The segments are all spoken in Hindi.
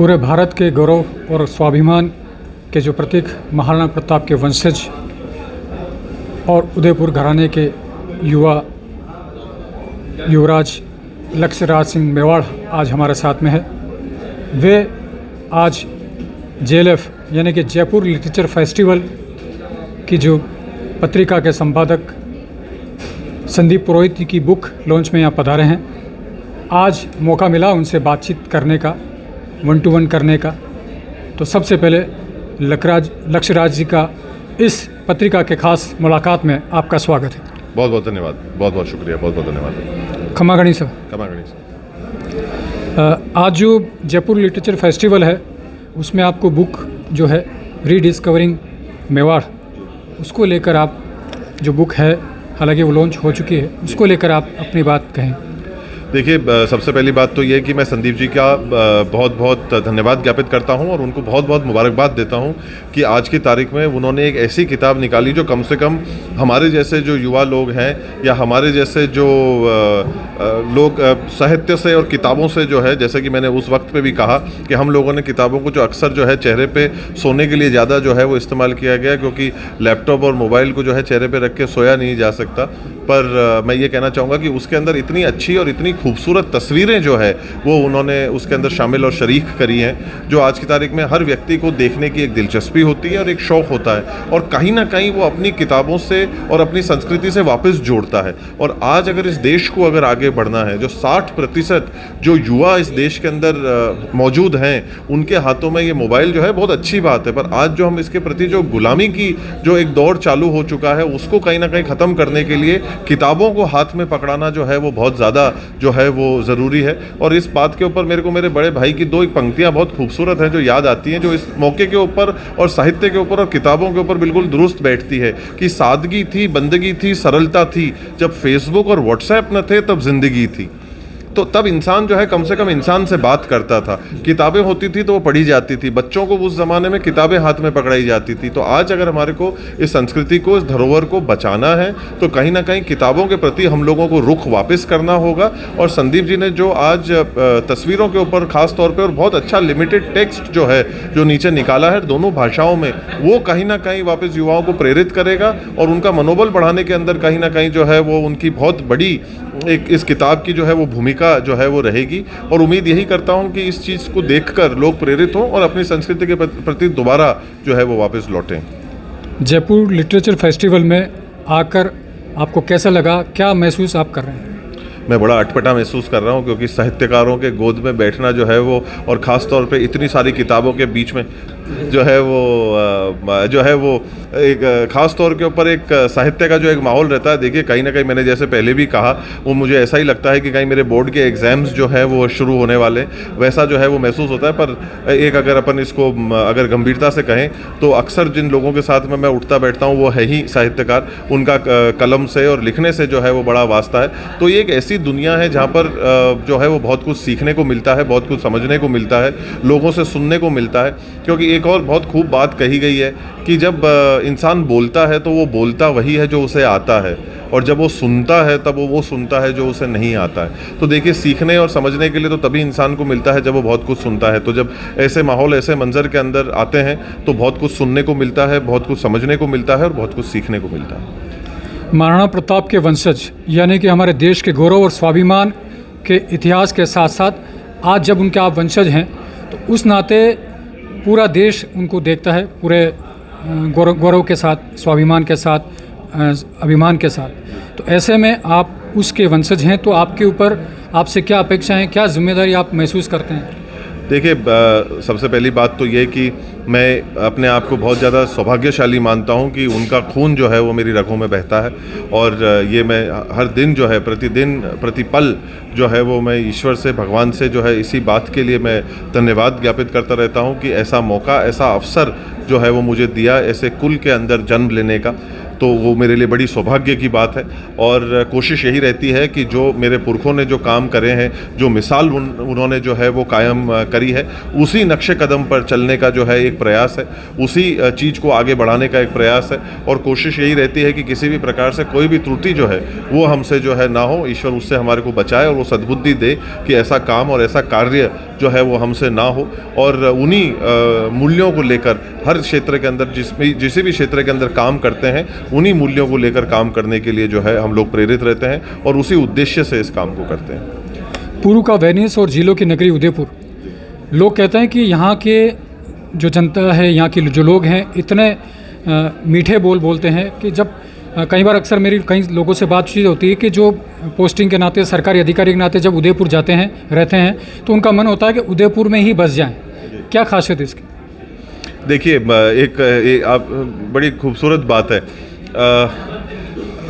पूरे भारत के गौरव और स्वाभिमान के जो प्रतीक महाराणा प्रताप के वंशज और उदयपुर घराने के युवराज लक्ष्यराज सिंह मेवाड़ आज हमारे साथ में है। वे आज JLF यानी कि जयपुर लिटरेचर फेस्टिवल की जो पत्रिका के संपादक संदीप पुरोहित की बुक लॉन्च में यहाँ पधारे हैं। आज मौका मिला उनसे बातचीत करने का, 1-to-1 करने का। तो सबसे पहले लक्ष्यराज जी का इस पत्रिका के खास मुलाकात में आपका स्वागत है। बहुत बहुत धन्यवाद, बहुत बहुत शुक्रिया, बहुत बहुत धन्यवाद। खमागणी सर। खमागणी सर। आज जो जयपुर लिटरेचर फेस्टिवल है उसमें आपको बुक जो है रीडिस्कवरिंग मेवाड़, उसको लेकर आप जो बुक है, हालांकि वो लॉन्च हो चुकी है, उसको लेकर आप अपनी बात कहें। देखिए, सबसे पहली बात तो ये कि मैं संदीप जी का बहुत बहुत धन्यवाद ज्ञापित करता हूं और उनको बहुत बहुत मुबारकबाद देता हूं कि आज की तारीख में उन्होंने एक ऐसी किताब निकाली जो कम से कम हमारे जैसे जो युवा लोग हैं या हमारे जैसे जो लोग साहित्य से और किताबों से जो है, जैसे कि मैंने उस वक्त पे भी कहा कि हम लोगों ने किताबों को जो अक्सर जो है चेहरे पे सोने के लिए ज़्यादा जो है वो इस्तेमाल किया गया, क्योंकि लैपटॉप और मोबाइल को जो है चेहरे पे रख के सोया नहीं जा सकता। पर मैं ये कहना चाहूँगा कि उसके अंदर इतनी अच्छी और इतनी खूबसूरत तस्वीरें जो है वो उन्होंने उसके अंदर शामिल और शरीक करी हैं, जो आज की तारीख में हर व्यक्ति को देखने की एक दिलचस्पी होती है और एक शौक़ होता है, और कहीं ना कहीं वो अपनी किताबों से और अपनी संस्कृति से वापस जोड़ता है। और आज अगर इस देश को अगर आगे बढ़ना है, जो 60% जो युवा इस देश के अंदर मौजूद हैं उनके हाथों में ये मोबाइल जो है, बहुत अच्छी बात है, पर आज जो हम इसके प्रति जो गुलामी की जो एक दौर चालू हो चुका है उसको कहीं ना कहीं ख़त्म करने के लिए किताबों को हाथ में पकड़ाना जो है वो बहुत ज़्यादा जो है वो ज़रूरी है। और इस बात के ऊपर मेरे को मेरे बड़े भाई की दो एक पंक्तियाँ बहुत खूबसूरत हैं जो याद आती हैं, जो इस मौके के ऊपर और साहित्य के ऊपर और किताबों के ऊपर बिल्कुल दुरुस्त बैठती है कि सादगी थी, बंदगी थी, सरलता थी, जब फेसबुक और व्हाट्सएप न थे तब जिंदगी थी। तो तब इंसान जो है कम से कम इंसान से बात करता था, किताबें होती थी तो वो पढ़ी जाती थी, बच्चों को उस ज़माने में किताबें हाथ में पकड़ाई जाती थी। तो आज अगर हमारे को इस संस्कृति को, इस धरोहर को बचाना है तो कहीं ना कहीं किताबों के प्रति हम लोगों को रुख वापस करना होगा। और संदीप जी ने जो आज तस्वीरों के ऊपर ख़ास तौर पर और बहुत अच्छा लिमिटेड टेक्स्ट जो है जो नीचे निकाला है दोनों भाषाओं में, वो कहीं ना कहीं वापस युवाओं को प्रेरित करेगा और उनका मनोबल बढ़ाने के अंदर कहीं ना कहीं जो है वो उनकी बहुत बड़ी एक इस किताब की जो है वो भूमिका जो है वो रहेगी। और उम्मीद यही करता हूं कि इस चीज़ को देखकर लोग प्रेरित हों और अपनी संस्कृति के प्रति दोबारा जो है वो वापस लौटें। जयपुर लिटरेचर फेस्टिवल में आकर आपको कैसा लगा, क्या महसूस आप कर रहे हैं? मैं बड़ा अटपटा महसूस कर रहा हूँ, क्योंकि साहित्यकारों के गोद में बैठना जो है वो, और ख़ास तौर पे इतनी सारी किताबों के बीच में जो है वो एक ख़ास तौर के ऊपर एक साहित्य का जो एक माहौल रहता है। देखिए, कहीं ना कहीं मैंने जैसे पहले भी कहा, वो मुझे ऐसा ही लगता है कि कहीं मेरे बोर्ड के एग्ज़ाम्स जो है वो शुरू होने वाले, वैसा जो है वो महसूस होता है। पर एक अगर अपन इसको अगर गंभीरता से कहें तो अक्सर जिन लोगों के साथ में मैं उठता बैठता हूँ वो है ही साहित्यकार, उनका कलम से और लिखने से जो है वो बड़ा वास्ता है। तो ये एक ऐसी दुनिया है जहाँ पर जो है वो बहुत कुछ सीखने को मिलता है, बहुत कुछ समझने को मिलता है, लोगों से सुनने को मिलता है। क्योंकि एक और बहुत खूब बात कही गई है कि जब इंसान बोलता है तो वो बोलता वही है जो उसे आता है, और जब वो सुनता है तब वो सुनता है जो उसे नहीं आता है। तो देखिए, सीखने और समझने के लिए तो तभी इंसान को मिलता है जब वो बहुत कुछ सुनता है। तो जब ऐसे माहौल, ऐसे मंजर के अंदर आते हैं तो बहुत कुछ सुनने को मिलता है, बहुत कुछ समझने को मिलता है और बहुत कुछ सीखने को मिलता है। महाराणा प्रताप के वंशज यानी कि हमारे देश के गौरव और स्वाभिमान के इतिहास के साथ साथ आज जब उनके आप वंशज हैं तो उस नाते पूरा देश उनको देखता है, पूरे गौरव के साथ, स्वाभिमान के साथ, अभिमान के साथ। तो ऐसे में आप उसके वंशज हैं, तो आपके ऊपर, आपसे क्या अपेक्षाएं, क्या जिम्मेदारी आप महसूस करते हैं? देखिए, सबसे पहली बात तो ये कि मैं अपने आप को बहुत ज़्यादा सौभाग्यशाली मानता हूँ कि उनका खून जो है वो मेरी रगों में बहता है। और ये मैं हर दिन जो है, प्रतिदिन, प्रतिपल जो है वो मैं ईश्वर से, भगवान से जो है इसी बात के लिए मैं धन्यवाद ज्ञापित करता रहता हूँ कि ऐसा मौका, ऐसा अवसर जो है वो मुझे दिया, ऐसे कुल के अंदर जन्म लेने का। तो वो मेरे लिए बड़ी सौभाग्य की बात है। और कोशिश यही रहती है कि जो मेरे पुरखों ने जो काम करे हैं, जो मिसाल उन्होंने जो है वो कायम करी है, उसी नक्शे कदम पर चलने का जो है एक प्रयास है, उसी चीज़ को आगे बढ़ाने का एक प्रयास है। और कोशिश यही रहती है कि किसी भी प्रकार से कोई भी त्रुटि जो है वो हमसे जो है ना हो, ईश्वर उससे हमारे को बचाए और वो सद्बुद्धि दे कि ऐसा काम और ऐसा कार्य जो है वो हमसे ना हो। और उन्हीं मूल्यों को लेकर हर क्षेत्र के अंदर जिस भी क्षेत्र के अंदर काम करते हैं, उन्हीं मूल्यों को लेकर काम करने के लिए जो है हम लोग प्रेरित रहते हैं और उसी उद्देश्य से इस काम को करते हैं। पूर्व का वेनिस और झीलों की नगरी उदयपुर, लोग कहते हैं कि यहाँ के जो जनता है, यहाँ के जो लोग हैं, इतने मीठे बोल बोलते हैं कि जब कई बार अक्सर मेरी कई लोगों से बातचीत होती है कि जो पोस्टिंग के नाते, सरकारी अधिकारी के नाते जब उदयपुर जाते हैं, रहते हैं, तो उनका मन होता है कि उदयपुर में ही बस जाएं। क्या खासियत है इसकी? देखिए, आप बड़ी खूबसूरत बात है।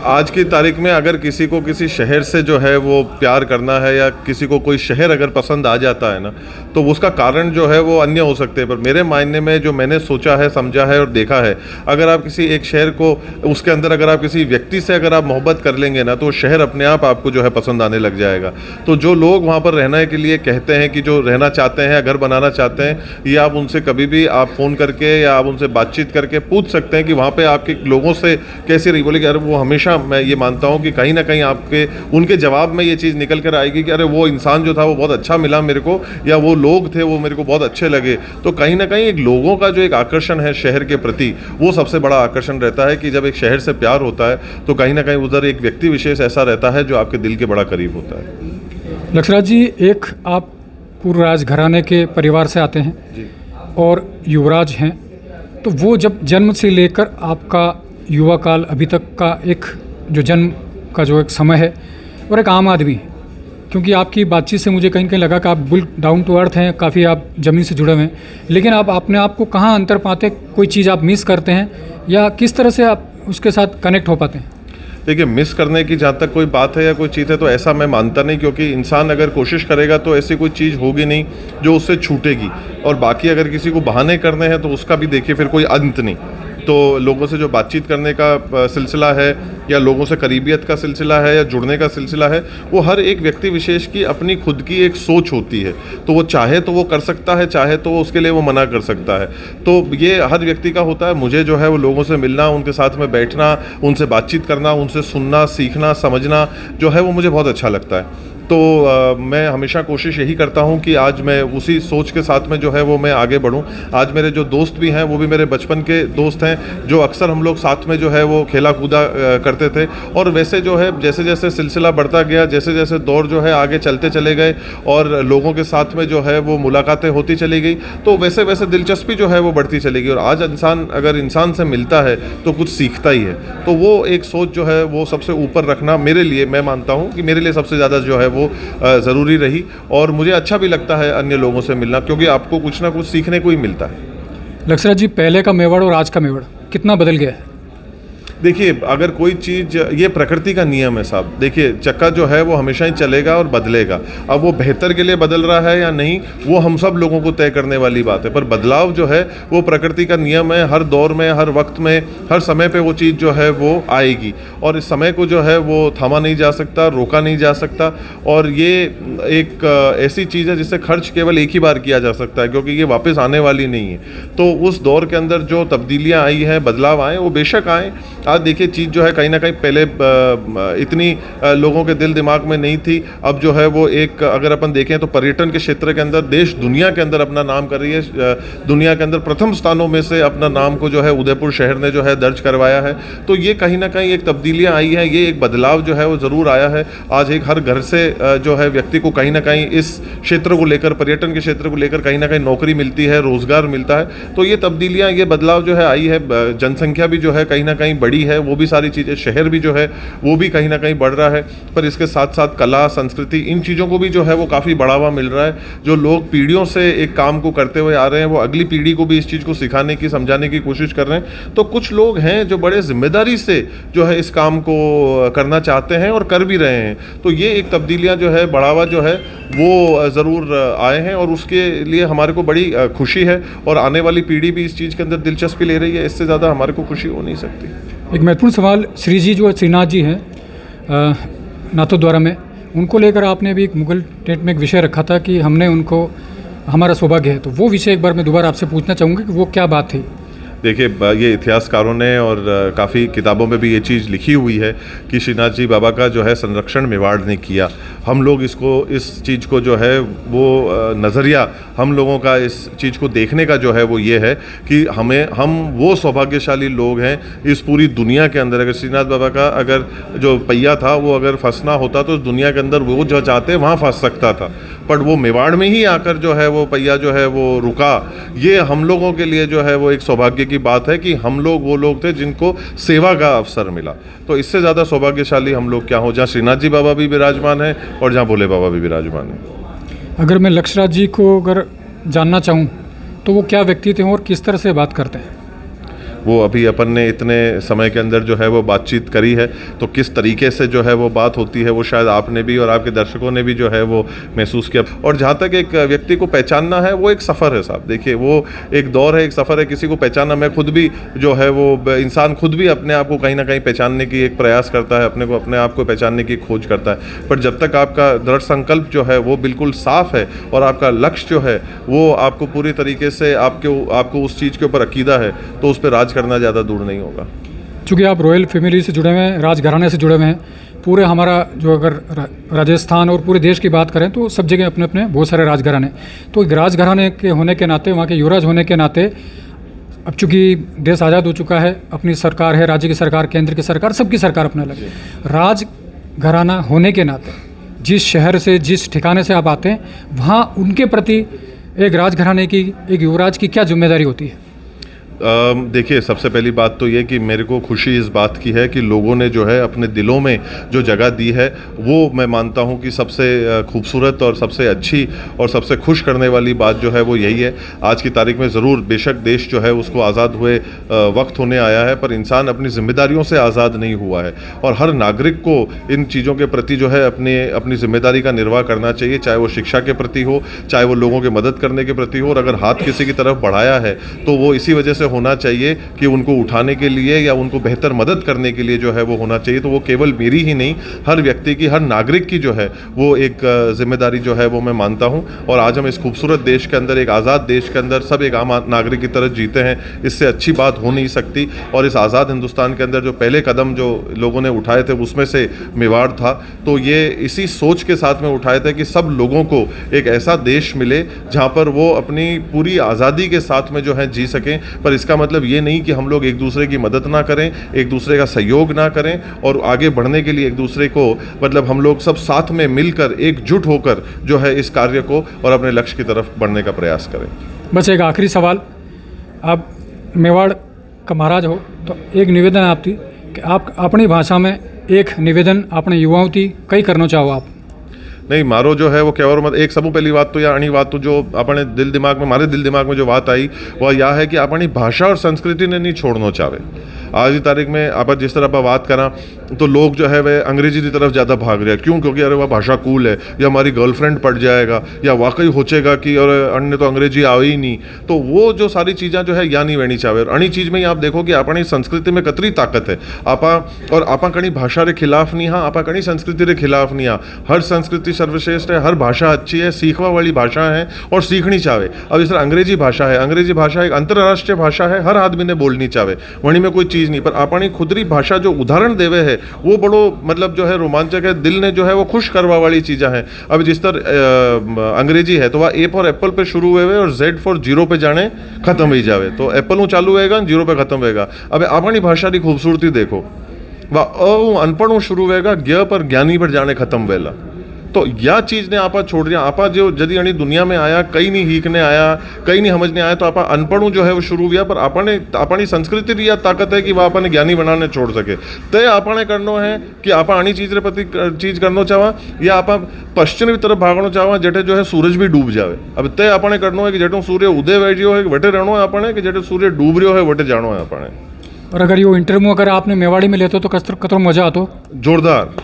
आज की तारीख में अगर किसी को किसी शहर से जो है वो प्यार करना है, या किसी को कोई शहर अगर पसंद आ जाता है ना, तो उसका कारण जो है वो अन्य हो सकते हैं। पर मेरे मायने में जो मैंने सोचा है, समझा है और देखा है, अगर आप किसी एक शहर को, उसके अंदर अगर आप किसी व्यक्ति से अगर आप मोहब्बत कर लेंगे ना, तो शहर अपने आप आपको जो है पसंद आने लग जाएगा। तो जो लोग वहाँ पर रहने के लिए कहते हैं, कि जो रहना चाहते हैं, घर बनाना चाहते हैं, ये आप उनसे कभी भी आप फ़ोन करके या आप उनसे बातचीत करके पूछ सकते हैं कि वहाँ पर आपके लोगों से कैसी रही। बोले कि अरे वो हमेशा, मैं ये मानता हूँ कि कहीं ना कहीं आपके उनके जवाब में ये चीज़ निकल कर आएगी कि अरे वो इंसान जो था वो बहुत अच्छा मिला मेरे को, या वो लोग थे वो मेरे को बहुत अच्छे लगे। तो कहीं ना कहीं एक लोगों का जो एक आकर्षण है शहर के प्रति, वो सबसे बड़ा आकर्षण रहता है। कि जब एक शहर से प्यार होता है तो कहीं ना कहीं उधर एक व्यक्ति विशेष ऐसा रहता है जो आपके दिल के बड़ा करीब होता है। लक्ष्यराज जी, एक आप पूर्व राजघराने के परिवार से आते हैं जी। और युवराज हैं, तो वो जब जन्म से लेकर आपका युवा काल अभी तक का एक जो जन्म का जो एक समय है, और एक आम आदमी, क्योंकि आपकी बातचीत से मुझे कहीं कहीं लगा कि आप बिल्कुल डाउन टू अर्थ हैं, काफ़ी आप ज़मीन से जुड़े हुए हैं, लेकिन आप अपने आप को कहाँ अंतर पाते, कोई चीज़ आप मिस करते हैं, या किस तरह से आप उसके साथ कनेक्ट हो पाते हैं? देखिए, मिस करने की जहाँ तक कोई बात है या कोई चीज़ है, तो ऐसा मैं मानता नहीं, क्योंकि इंसान अगर कोशिश करेगा तो ऐसी कोई चीज़ होगी नहीं जो उससे छूटेगी। और बाकी अगर किसी को बहाने करने हैं तो उसका भी देखिए फिर कोई अंत नहीं। तो लोगों से जो बातचीत करने का सिलसिला है, या लोगों से करीबियत का सिलसिला है, या जुड़ने का सिलसिला है, वो हर एक व्यक्ति विशेष की अपनी खुद की एक सोच होती है। तो वो चाहे तो वो कर सकता है, चाहे तो वो उसके लिए वो मना कर सकता है। तो ये हर व्यक्ति का होता है। मुझे जो है वो लोगों से मिलना, उनके साथ में बैठना, उनसे बातचीत करना, उनसे सुनना, सीखना, समझना जो है वो मुझे बहुत अच्छा लगता है। तो मैं हमेशा कोशिश यही करता हूँ कि आज मैं उसी सोच के साथ में जो है वो मैं आगे बढ़ूँ। आज मेरे जो दोस्त भी हैं वो भी मेरे बचपन के दोस्त हैं, जो अक्सर हम लोग साथ में जो है वो खेला कूदा करते थे। और वैसे जो है जैसे जैसे सिलसिला बढ़ता गया, जैसे जैसे दौर जो है आगे चलते चले गए, और लोगों के साथ में जो है वो मुलाकातें होती चली गई, तो वैसे वैसे दिलचस्पी जो है वो बढ़ती चली गई। और आज इंसान अगर इंसान से मिलता है तो कुछ सीखता ही है। तो वो एक सोच जो है वो सबसे ऊपर रखना मेरे लिए, मैं मानता हूँ कि मेरे लिए सबसे ज़्यादा जो है वो ज़रूरी रही। और मुझे अच्छा भी लगता है अन्य लोगों से मिलना, क्योंकि आपको कुछ ना कुछ सीखने को ही मिलता है। लक्ष्यराज जी, पहले का मेवाड़ और आज का मेवाड़ कितना बदल गया है? देखिए, अगर कोई चीज़, ये प्रकृति का नियम है साहब। देखिए, चक्का जो है वो हमेशा ही चलेगा और बदलेगा। अब वो बेहतर के लिए बदल रहा है या नहीं, वो हम सब लोगों को तय करने वाली बात है। पर बदलाव जो है वो प्रकृति का नियम है। हर दौर में, हर वक्त में, हर समय पे वो चीज़ जो है वो आएगी। और इस समय को जो है वो थामा नहीं जा सकता, रोका नहीं जा सकता। और ये एक ऐसी चीज़ है जिससे खर्च केवल एक ही बार किया जा सकता है, क्योंकि ये वापस आने वाली नहीं है। तो उस दौर के अंदर जो तब्दीलियाँ आई हैं, बदलाव आए, वो बेशक आए। आज देखिए, चीज़ जो है कहीं ना कहीं पहले इतनी लोगों के दिल दिमाग में नहीं थी। अब जो है वो एक, अगर अपन देखें तो पर्यटन के क्षेत्र के अंदर देश दुनिया के अंदर अपना नाम कर रही है। दुनिया के अंदर प्रथम स्थानों में से अपना नाम को जो है उदयपुर शहर ने जो है दर्ज करवाया है। तो ये कहीं ना कहीं एक तब्दीलियाँ आई हैं, ये एक बदलाव जो है वो ज़रूर आया है। आज एक हर घर से जो है व्यक्ति को कहीं ना कहीं इस क्षेत्र को लेकर, पर्यटन के क्षेत्र को लेकर कहीं ना कहीं नौकरी मिलती है, रोज़गार मिलता है। तो ये तब्दीलियाँ, ये बदलाव जो है आई है। जनसंख्या भी जो है कहीं ना कहीं बढ़ी है, वो भी सारी चीज़ें, शहर भी जो है वो भी कहीं ना कहीं बढ़ रहा है। पर इसके साथ साथ कला, संस्कृति, इन चीज़ों को भी जो है वो काफ़ी बढ़ावा मिल रहा है। जो लोग पीढ़ियों से एक काम को करते हुए आ रहे हैं, वो अगली पीढ़ी को भी इस चीज़ को सिखाने की, समझाने की कोशिश कर रहे हैं। तो कुछ लोग हैं जो बड़े जिम्मेदारी से जो है इस काम को करना चाहते हैं और कर भी रहे हैं। तो ये एक तब्दीलियाँ जो है, बढ़ावा जो है वो ज़रूर आए हैं, और उसके लिए हमारे को बड़ी खुशी है। और आने वाली पीढ़ी भी इस चीज़ के अंदर दिलचस्पी ले रही है। इससे ज़्यादा हमारे को खुशी हो नहीं सकती। एक महत्वपूर्ण सवाल, श्री जी जो श्रीनाथ जी हैं नाथद्वारा में, उनको लेकर आपने भी एक मुगल टेंट में एक विषय रखा था कि हमने उनको हमारा सौभाग्य है, तो वो विषय एक बार मैं दोबारा आपसे पूछना चाहूँगा कि वो क्या बात थी। देखिए, ये इतिहासकारों ने और काफ़ी किताबों में भी ये चीज़ लिखी हुई है कि श्रीनाथ जी बाबा का जो है संरक्षण मेवाड़ ने किया। हम लोग इस चीज़ को जो है वो नज़रिया हम लोगों का इस चीज़ को देखने का जो है वो ये है कि हम वो सौभाग्यशाली लोग हैं इस पूरी दुनिया के अंदर। अगर श्रीनाथ बाबा का अगर जो पहिया था वो अगर फंसना होता तो दुनिया के अंदर वो जो चाहते वहाँ फंस सकता था, बट वो मेवाड़ में ही आकर जो है वो पहिया जो है वो रुका। ये हम लोगों के लिए जो है वो एक सौभाग्य की बात है कि हम लोग वो लोग थे जिनको सेवा का अवसर मिला। तो इससे ज़्यादा सौभाग्यशाली हम लोग क्या हो, जहाँ श्रीनाथ जी बाबा भी विराजमान है और जहाँ भोले बाबा भी विराजमान है। अगर मैं लक्ष्यराज जी को अगर जानना चाहूँ तो वो क्या व्यक्ति थे और किस तरह से बात करते हैं? वो अभी अपन ने इतने समय के अंदर जो है वो बातचीत करी है, तो किस तरीके से जो है वो बात होती है वो शायद आपने भी और आपके दर्शकों ने भी जो है वो महसूस किया। और जहाँ तक एक व्यक्ति को पहचानना है वो एक सफ़र है साहब। देखिए, वो एक दौर है, एक सफ़र है किसी को पहचानना। मैं खुद भी जो है वो इंसान खुद भी अपने आप को कहीं ना कहीं पहचानने की एक प्रयास करता है, अपने आप को पहचानने की खोज करता है। पर जब तक आपका दृढ़ संकल्प जो है वो बिल्कुल साफ़ है और आपका लक्ष्य जो है वो आपको पूरी तरीके से आपको उस चीज़ के ऊपर अकीदा है, तो उस पर राज करना ज़्यादा दूर नहीं होगा। चूँकि आप रॉयल फैमिली से जुड़े हुए हैं, राजघराने से जुड़े हुए हैं, पूरे हमारा जो अगर राजस्थान और पूरे देश की बात करें तो सब जगह अपने अपने बहुत सारे राजघराने, तो एक राजघराने के होने के नाते, वहाँ के युवराज होने के नाते, अब चूँकि देश आज़ाद हो चुका है, अपनी सरकार है, राज्य की सरकार, केंद्र की सरकार, सबकी सरकार अपने लगे, राजघराना होने के नाते जिस शहर से, जिस ठिकाने से आप आते हैं, वहाँ उनके प्रति एक राजघराने की, एक युवराज की क्या जिम्मेदारी होती है? देखिए, सबसे पहली बात तो ये कि मेरे को खुशी इस बात की है कि लोगों ने जो है अपने दिलों में जो जगह दी है वो मैं मानता हूँ कि सबसे खूबसूरत और सबसे अच्छी और सबसे खुश करने वाली बात जो है वो यही है। आज की तारीख में ज़रूर बेशक देश जो है उसको आज़ाद हुए वक्त होने आया है, पर इंसान अपनी जिम्मेदारियों से आज़ाद नहीं हुआ है और हर नागरिक को इन चीज़ों के प्रति जो है अपनी जिम्मेदारी का निर्वाह करना चाहिए, चाहे वो शिक्षा के प्रति हो, चाहे वो लोगों की मदद करने के प्रति हो। और अगर हाथ किसी की तरफ बढ़ाया है तो वो इसी वजह से होना चाहिए कि उनको उठाने के लिए या उनको बेहतर मदद करने के लिए जो है वो होना चाहिए। तो वो केवल मेरी ही नहीं, हर व्यक्ति की, हर नागरिक की जो है वो एक जिम्मेदारी जो है वो मैं मानता हूं। और आज हम इस खूबसूरत देश के अंदर, एक आज़ाद देश के अंदर सब एक आम नागरिक की तरह जीते हैं, इससे अच्छी बात हो नहीं सकती। और इस आज़ाद हिंदुस्तान के अंदर जो पहले कदम जो लोगों ने उठाए थे उसमें से मेवाड़ था, तो ये इसी सोच के साथ में उठाए थे कि सब लोगों को एक ऐसा देश मिले जहाँ पर वो अपनी पूरी आज़ादी के साथ में जो है जी सकें। पर इसका मतलब ये नहीं कि हम लोग एक दूसरे की मदद ना करें, एक दूसरे का सहयोग ना करें और आगे बढ़ने के लिए एक दूसरे को, मतलब हम लोग सब साथ में मिलकर एकजुट होकर जो है इस कार्य को और अपने लक्ष्य की तरफ बढ़ने का प्रयास करें। बस एक आखिरी सवाल, आप मेवाड़ का महाराज हो तो एक निवेदन आपकी कि आप अपनी भाषा में एक निवेदन अपने युवाओं की कई करना चाहो आप? नहीं, मारो जो है वो क्या, और मत एक सबू पहली बात तो या अणी बात तो जो अपने दिल दिमाग में, मारे दिल दिमाग में जो बात आई वह यह है कि अपनी भाषा और संस्कृति ने नहीं छोड़ना चाहे। आज की तारीख में आप जिस तरह आप बात करा तो लोग जो है वह अंग्रेजी की तरफ ज़्यादा भाग रहे हैं। क्यों? क्योंकि अरे वह भाषा कूल है, या हमारी गर्लफ्रेंड पड़ जाएगा, या वाकई होचेगा कि और अन्य तो अंग्रेजी आवे ही नहीं। तो वो जो सारी चीज़ें जो है या नहीं वहनी चाहे। और अणी चीज़ में ही आप देखो कि अपनी संस्कृति में कतरी ताकत है। आपा कणी भाषा के खिलाफ नहीं हाँ, आपा कणी संस्कृति के खिलाफ नहीं हाँ। हर संस्कृति सर्वश्रेष्ठ है, हर भाषा अच्छी है, सीखवा वाली भाषा है और सीखनी चाहे। अब इस तरह अंग्रेजी भाषा है, अंग्रेजी भाषा एक अंतर्राष्ट्रीय भाषा है, हर आदमी ने बोलनी चाहे, वहीं में कोई चीज़ नहीं। पर अपनी खुदरी भाषा जो उदाहरण देवे है वो बड़ो मतलब जो है रोमांचक है, दिल ने जो है वो खुश करवा वाली चीज़ें हैं। अब जिस तरह अंग्रेजी है तो वह ए फॉर एप्पल पे शुरू हुए और जेड फॉर जीरो पे जाने खत्म हो जावे, तो एप्पल चालू होएगा जीरो पे खत्म होएगा। अब अपनी भाषा की खूबसूरती देखो, वह अनपढ़ शुरू होएगा, ज्ञ पर ज्ञानी पर जाने खत्म वेला। तो यह चीज़ ने आपा छोड़ दिया। आपा जो यदि अणी दुनिया में आया, कई नहीं हीकने आया, कई नहीं समझने आया, तो आपा अनपढ़ों जो है वो शुरू हुआ। पर अपनी संस्कृति की यह ताकत है कि वह अपने ज्ञानी बनाने छोड़ सके। तय आपने करना है कि आपा अणी चीज़ प्रति चीज़ करना चाहवा, या आपा पश्चिम की तरफ भागना चाहवा जेठे जो है सूरज भी डूब जाए। अब तय आपने करना है कि जेठो सूर्य उदय वह रही है वटे रहना है अपने, कि जेठे सूर्य डूब रही है वटे जाना है अपने। और अगर ये इंटरव्यू अगर आपने मेवाड़ी में लेते तो कतरो मजा आतो? जोरदार।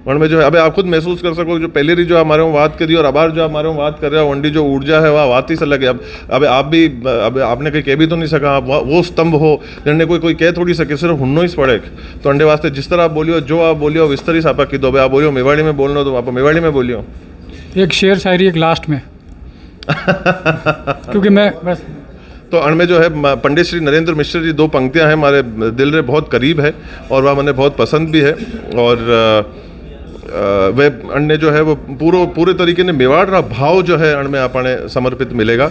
उनमें जो है अबे आप खुद महसूस कर सको जो पहले री जो हमारे वहाँ बात करी और अबार जो हमारे वहाँ बात कर रहे हो वंडी जो ऊर्जा है वह बात ही से लगे। अब आप भी अब आपने कहीं कह भी तो नहीं सका, आप वो स्तंभ हो जिन्हें कोई कह थोड़ी सके, सिर्फ हुन्नो ही पड़े। तो अंडे वास्ते जिस तरह आप बोलियो, जो आप बोलियो इस तरह से आप की दो, आप बोलियो मेवाड़ी में बोलना तो आप मेवाड़ी में बोलियो। एक शेर शायरी एक लास्ट में क्योंकि मैं बस तो अणमें जो है पंडित श्री नरेंद्र मिश्र जी दो पंक्तियां हैं हमारे दिल रे बहुत करीब है और वह मैंने बहुत पसंद भी है। और वे अण्णे जो है वो पूरे तरीके ने मेवाड़ रहा भाव जो है अणमें अपने समर्पित मिलेगा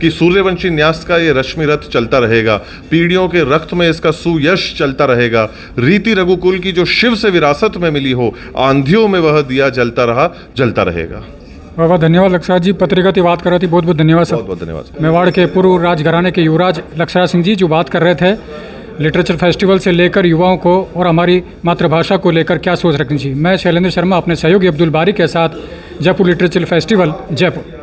कि सूर्यवंशी न्यास का ये रश्मि रथ चलता रहेगा, पीढ़ियों के रक्त में इसका सुयश चलता रहेगा, रीति रघुकुल की जो शिव से विरासत में मिली हो, आंधियों में वह दिया जलता रहेगा। बाबा धन्यवाद लक्षराज जी, पत्रिका की बात कर रही थी, बहुत बहुत धन्यवाद सर। बहुत बहुत धन्यवाद। मेवाड़ के पूर्व राजघराने के युवराज लक्षराज सिंह जी जो बात कर रहे थे लिटरेचर फेस्टिवल से लेकर युवाओं को और हमारी मातृभाषा को लेकर क्या सोच रखनी चाहिए। मैं शैलेंद्र शर्मा अपने सहयोगी अब्दुल बारी के साथ जयपुर लिटरेचर फेस्टिवल जयपुर।